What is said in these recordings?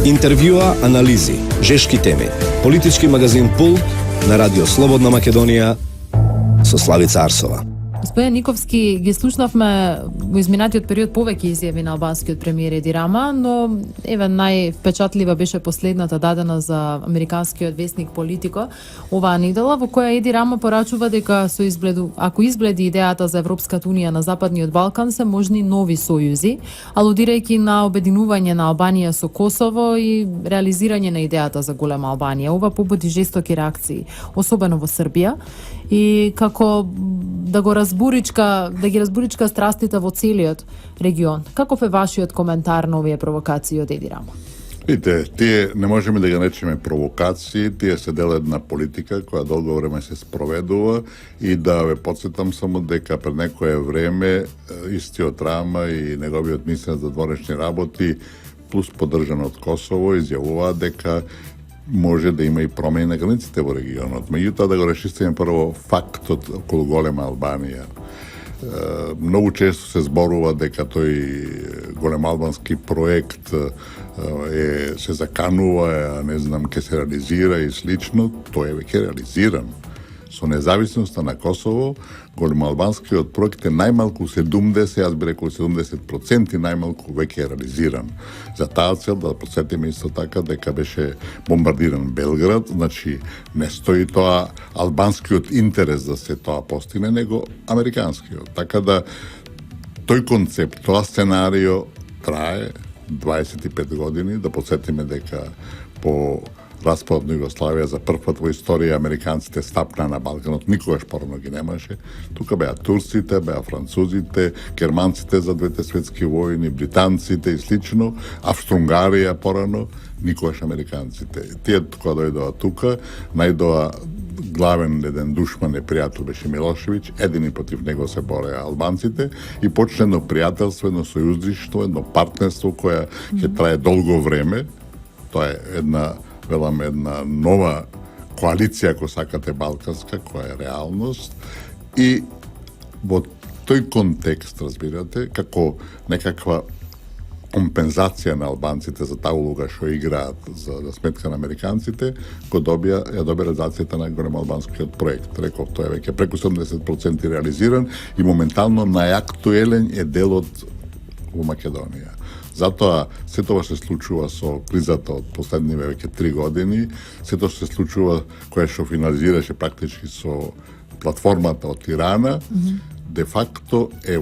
Интервјуа, анализи, жешки теми. Политички магазин Пул на Радио Слободна Македонија со Славица Арсова. Господин Никовски, ги слушнавме во изминатиот период повеќе изјави на албанскиот премиер Еди Рама, но еве највпечатлива беше последната дадена за американскиот весник Политико оваа недела, во која Еди Рама порачува дека ако изгледи идејата за Европската унија на Западниот Балкан, се можни нови сојузи, алудирајќи на обединување на Албанија со Косово и реализирање на идејата за голема Албанија. Ова побуди жестоки реакции, особено во Србија, и како да ги разбуричка страстите во целиот регион. Каков е вашиот коментар на овие провокации од Еди Рама? Видите, тие не можеме да ги наречеме провокации, тие се дел една политика која долго време се спроведува и да ве подсетам само дека пред некое време истиот Рама и неговиот министер за дворешни работи плюс поддржан од Косово изјавува дека може да има и промени на границите во регионот. Меѓутоа да го решистиме прво фактот околу голема Албанија. Многу често се зборува дека тој голем албански проект се заканува, не знам, ке се реализира и слично. Тој е веќе реализиран. Со независноста на Косово, големоалбанскиот проект е најмалку 70%, јас би рекол 70% најмалку веќе е реализиран. За таа цел да подсетиме исто така дека беше бомбардиран Белград, значи не стои тоа албанскиот интерес да се тоа постигне, него американскиот. Така да тој концепт, тоа сценарио трае 25 години, да подсетиме дека по распадот на Југославија за прв пат во историја американците стапна на Балканот, никогаш порано ги немаше. Тука беа турците, беа французите, германците за двете светски војни, британците и слично, Австро-Унгарија порано, никогаш американците. Тие кога дојдоа тука, најдоа главен еден душман непријател беше Милошевиќ, едини против него се бореа албанците и почне едно пријателство, едно сојуздриштво, едно партнерство кое ќе трае долго време. Тоа е една нова коалиција, ако сакате, балканска, која е реалност. И во тој контекст, разбирате, како некаква компензација на албанците за таа улога што играат за сметка на американците, ја добија реализацијата на големоалбанскиот проект. Реков, тој е веќе преку 70% реализиран и моментално најактуелен е делот во Македонија. Затоа се тоа се случува со кризата од последниве веќе 3 години, се тоа се случува која што финализираше практички со платформата од Тирана, де факто е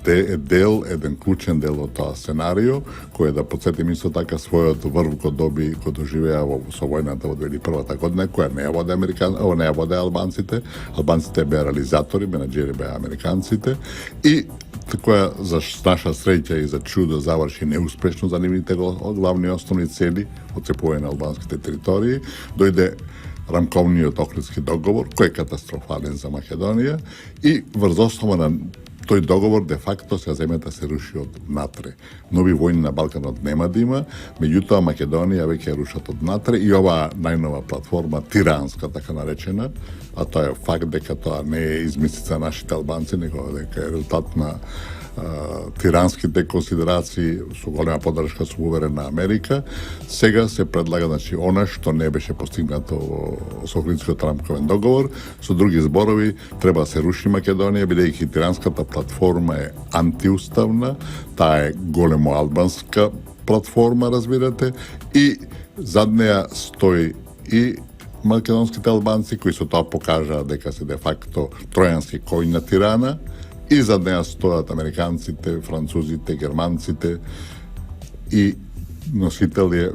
еден клучен дел од тоа сценарио, кој да подсетим исто така својот врв го доживеа со војната во 2001 година, која не ја воде албанците. Албанците беа реализатори, менаџери беа американците и која за наша среќа и за чудо заврши неуспешно за нивните главни основни цели, отцепување на албанските територии. Дојде рамковниот Охридски договор, кој е катастрофален за Македонија и врз основа на тој договор де факто се земјата се руши од натре. Нови војни на Балканот нема да има, меѓутоа Македонија веќе рушат од натре и оваа најнова платформа, тиранска така наречена, а тоа е факт дека тоа не е измислица на нашите албанци, него дека е резултат на тиранските консидерации со голема поддршка со уверена Америка. Сега се предлага, значи, она што не беше постигнато со Охридскиот рамковен договор, со други зборови, треба да се руши Македонија, бидејќи тиранската платформа е антиуставна, таа е големо албанска платформа, разбирате, и зад неа стои и македонските албанци, кои со тоа покажаа дека се де факто тројански коњ на Тирана, и зад неа стојат американците, французите, германците и носител е,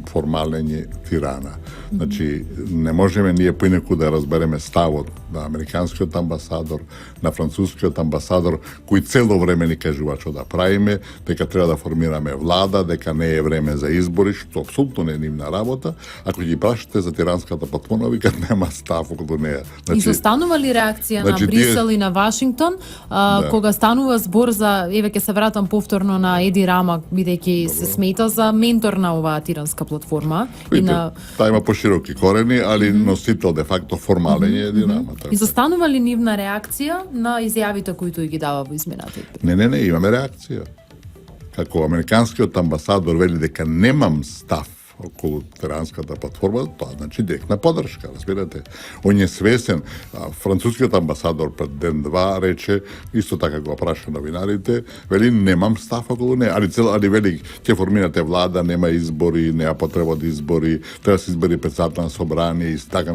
формален е Тирана. Значи, не можеме ние поинаку да разбереме ставот на американскиот амбасадор, на францускиот амбасадор, кој цело време ни кажува што да правиме, дека треба да формираме влада, дека не е време за избори, што апсолутно не е нивна работа. Ако ги прашате за тиранската платформа, викат нема став околу неа. Значи, изостанува ли реакција на Брисел и на Вашингтон, кога станува збор за, еве ќе се вратам повторно на Еди Рама, бидејќи се смета за ментор на оваа тиранска платформа. Видите, таа има пошироки корени, али носител де факто формален е Еди Рама. Изостанува ли нивна реакција на изјавите кои тој ги дава во изминатите? Не, имаме реакција. Како американскиот амбасадор вели дека немам став околу Тиранската платформа, тоа значи директна поддршка, разбирате. Он е свесен, францускиот амбасадор пред ден-два рече, исто така го праша новинарите, вели немам став околу неа, али вели ќе формирате влада, нема избори, нема потреба од избори, треба да се избери председател на собрание и така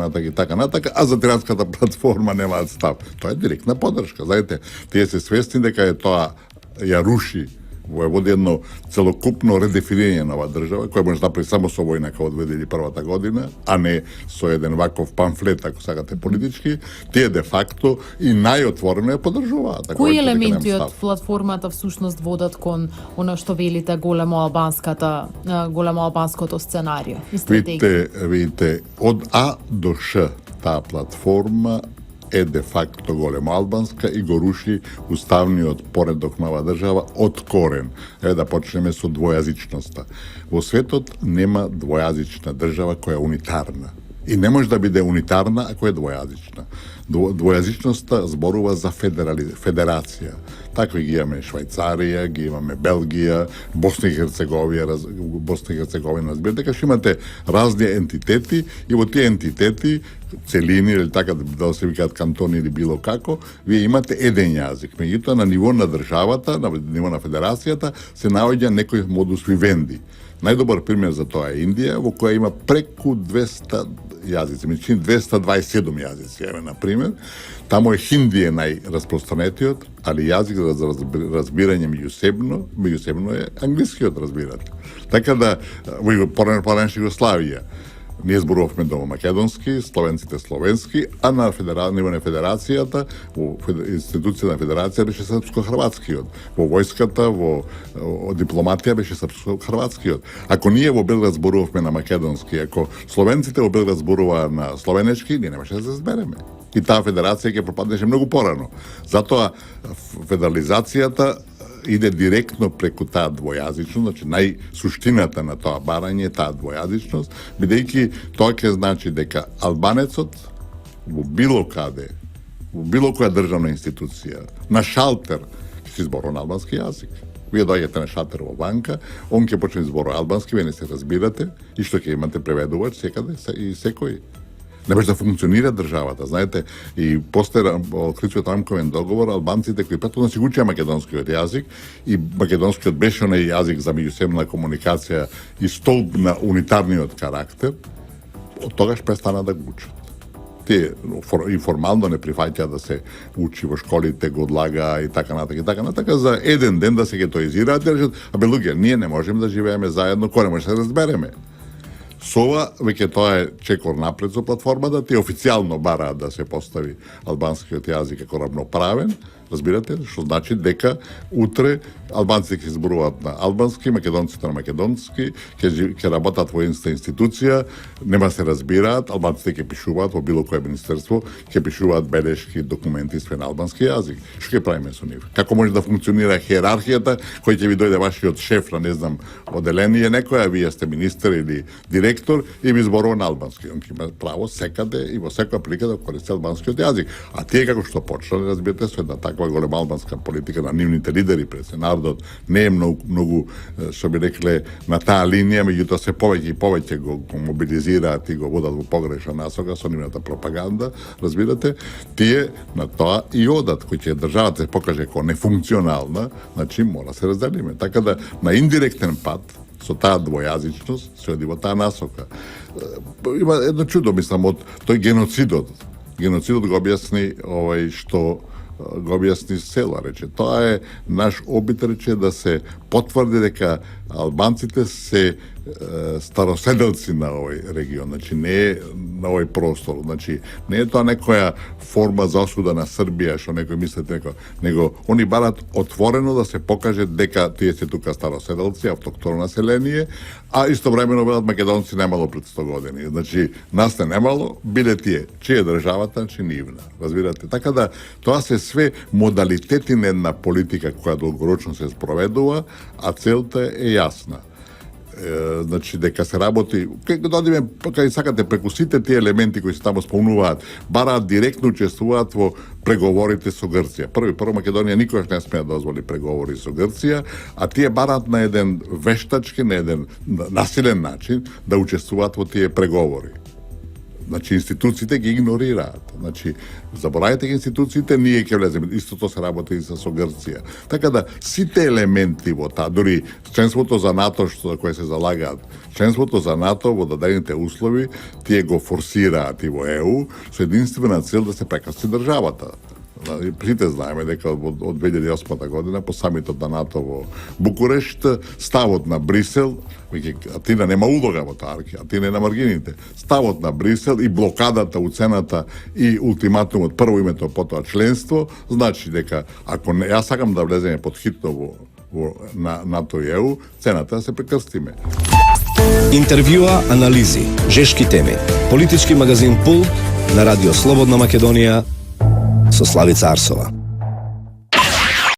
натака, а за Тиранската платформа немаат став. Тоа е директна поддршка, знаете, тие се свесни дека е тоа ја руши води едно целокупно редефинирање на оваа држава, која може да направи само со војна како 2001 година, а не со еден ваков памфлет, ако сакате политички, тие де факто и најотворено ја поддржуваат. Кои елементи од платформата всушност водат кон она што велите големо албанското сценарио и стратегија? Видите, од А до Ш таа платформа е де факто големо албанска и го руши уставниот поредок на оваа држава од корен. Еве да почнеме со двојазичноста. Во светот нема двојазична држава која е унитарна. И не може да биде унитарна ако е двојазична. Двојазичноста зборува за федерација. Такви ги имаме Швајцарија, ги имаме Белгија, Босна и Херцеговина, разбирате, дека што имате разни ентитети и во тие ентитети, целини или така да се викаат кантони или било како, вие имате еден јазик. Меѓутоа на ниво на државата, на ниво на федерацијата се наоѓа некој модус вивенди. Најдобар пример за тоа е Индија, во која има преку 200 јазици, меѓу 227 јазици, еве на пример. Таму е хинди е најраспространетиот, али јазик за разбирање меѓусебно е англискиот, разбирате. Така да, во порано Југославија, ние зборувавме дома македонски, словенците словенски, а на ниво на федерацијата, во институција на федерација беше српско-хрватскиот. Во војската, во дипломатија беше српско-хрватскиот. Ако ние во Белград зборувавме на македонски, ако словенците во Белград зборуваа на словенечки, ние немаше да се збереме. И таа федерација ќе пропаднеше многу порано. Затоа федерализацијата иде директно преку таа двојазичност, значи најсуштината на тоа барање е таа двојазичност, бидејќи тоа ќе значи дека албанецот во било каде, во било која државна институција, на шалтер ќе се зборува на албански јазик. Вие доаѓате на шалтер во банка, он ќе почне да зборува албански, вие не се разбирате и што ќе имате преведувач секаде и секој. Не може да функционира државата, знаете, и после откритиот рамковен договор, албанците кои претходно си учеа македонскиот јазик и македонскиот беше онај јазик за меѓусебна комуникација и столб на унитарниот карактер, од тогаш престана да го учат. Тие и формално не прифаќаат да се учи во школите, го одлага и така натака, за еден ден да се гетоизираат и речат, абе луѓе, ние не можеме да живееме заедно, кој не може да се разбереме. Со ова, веќе тоа е чекор напред за платформата, тие официјално бараат да се постави албанскиот јазик како равноправен, разбирате, што значи дека утре албанците ќе зборуваат на албански, македонците на македонски, ќе работат во една институција, нема се разбираат, албанците ќе пишуваат во било кое министерство, ќе пишуваат белешки, документи све на албански јазик. Што ќе правиме со нив? Како може да функционира хиерархијата, кој ќе ви дојде вашиот шеф на не знам оделение некоја, вие сте министер или директор и ви зборува на албански. Он ќе има право секаде и во секоја прилика да користи албанскиот јазик. А тие како што почнале, разбирате, со една таква голема албанска политика на нивните лидери пред народот не е многу што би рекле на таа линија, меѓутоа се повеќе и повеќе го мобилизираат и го водат во погрешна насока со нивната пропаганда, разбирате, тие на тоа и одат, кој ќе државата се покаже како нефункционална, значи мора да се разделиме. Така да на индиректен пат со таа двојазичност се оди во таа насока. Има едно чудо, мислам, од тој геноцидот. Геноцидот го објасни што го објасни Села, рече. Тоа е наш обид, рече, да се потврди дека албанците се староседелци на овој регион, значи не е на овој простор, значи не е тоа некоја форма за осуда на Србија, што некој мислите него они барат отворено да се покаже дека тие се тука староседелци, автохтоно население, а истовремено велат македонци немало пред 100 години. Значи нас не немало, биле тие, чија државата, значи нивна. Разбирате? Така да тоа се све модалитети на една политика која долгорочно се спроведува, а целта е јасна. значи дека се работи, да одиме кај сакате преку сите тие елементи кои се таму спомнуваат, бараат директно учествуваат во преговорите со Грција. Прво Македонија никогаш не смее да дозволи преговори со Грција, а тие бараат на еден вештачки, на еден насилен начин да учествуваат во тие преговори. Значи, институциите ги игнорираат. Значи, заборавајте ги институциите, ние ќе влеземе. Истото се работи и со Грција. Така да, сите елементи во таа, дури членството за НАТО, што за кое се залагаат, членството за НАТО во дадените услови, тие го форсираат и во ЕУ, со единствена цел да се прекрасти државата. Сите знаеме дека од 2008 година по самитот на НАТО во Букурешт, ставот на Брисел, Атина нема улога во таа, Атина е на маргините, ставот на Брисел и блокадата, уцената и ултиматумот, прво името, потоа членство, значи дека ако не, јас сакам да влеземе подхитно во НАТО и ЕУ, цената да се прекрстиме. Интервјуа, анализи, жешки теми. Политички магазин Пул на Радио Слободна Македонија со Славица Арсова.